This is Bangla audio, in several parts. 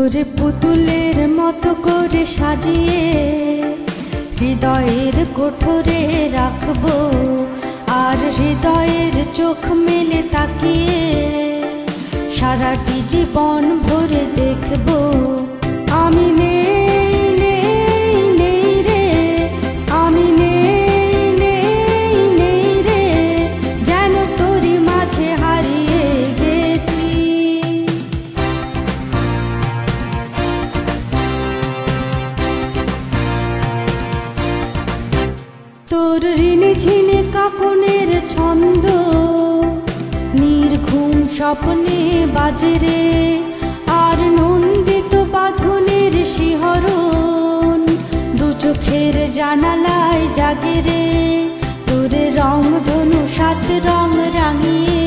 তোরে পুতুলের মতো করে সাজিয়ে হৃদয়ের কোঠরে রাখবো, আর হৃদয়ের চোখ মেলে তাকিয়ে সারাটি জীবন ভরে দেখবো। আমি নেই নেই নেই রে, আমি নেই নেই নেই রে, যেন তোরই মাঝে হারিয়ে গেছি। তোর ঋণে ঝিনে কাকনের ছন্দ নির্ঘুম স্বপ্নে বাজে রে, আর নন্দিত বাঁধনের শিহরণ দু চোখের জানালায় জাগে রে। তোর রং ধনু সাত রং রাঙিয়ে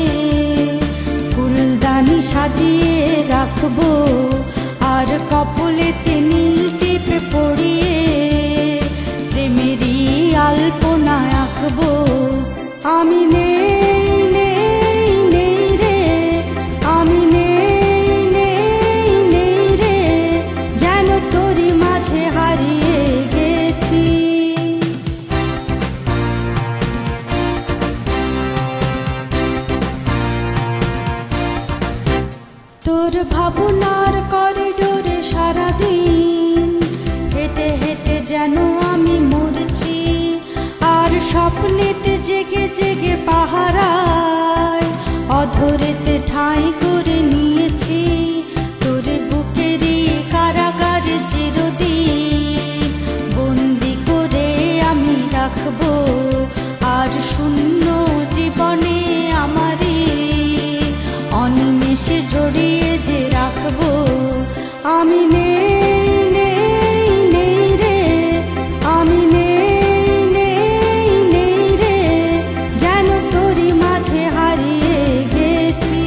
ফুলদানি সাজিয়ে রাখবো, আর কপলেতে নীল টিপে পড়িয়ে প্রেমেরই আলপনা আঁকবো। আমি নেই নেই নেই রে, আমি নেই নেই নেই রে, যেন তোরই মাঝে হারিয়ে গেছি। তোর ভাবনার করিডোরে সারাদিন হেঁটে হেঁটে যেন আমি মরছি, আর স্বপ্নেতে জেগে জেগে পাহারায় অধরেতে ঠাঁই করে নিয়েছি। তোর বুকেরই কারাগারে চিরদিন বন্দি করে আমি রাখবো, আর শূন্য জীবনে আমারই অনিমেষে জড়িয়ে যে রাখবো। আমি নেই নেই নেই রে, আমি নেই নেই নেই রে, যেন তোরই মাঝে হারিয়ে গেছি।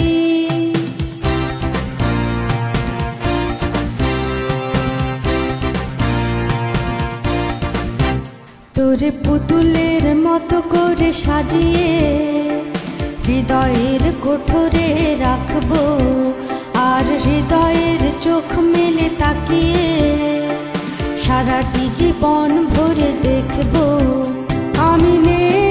তোরে পুতুলের মতো করে সাজিয়ে হৃদয়ের কোঠরে রাখবো, আর হৃদয়ের চোখ মেলে তাকিয়ে সারাটি জীবন ভরে দেখবো। আমি নেই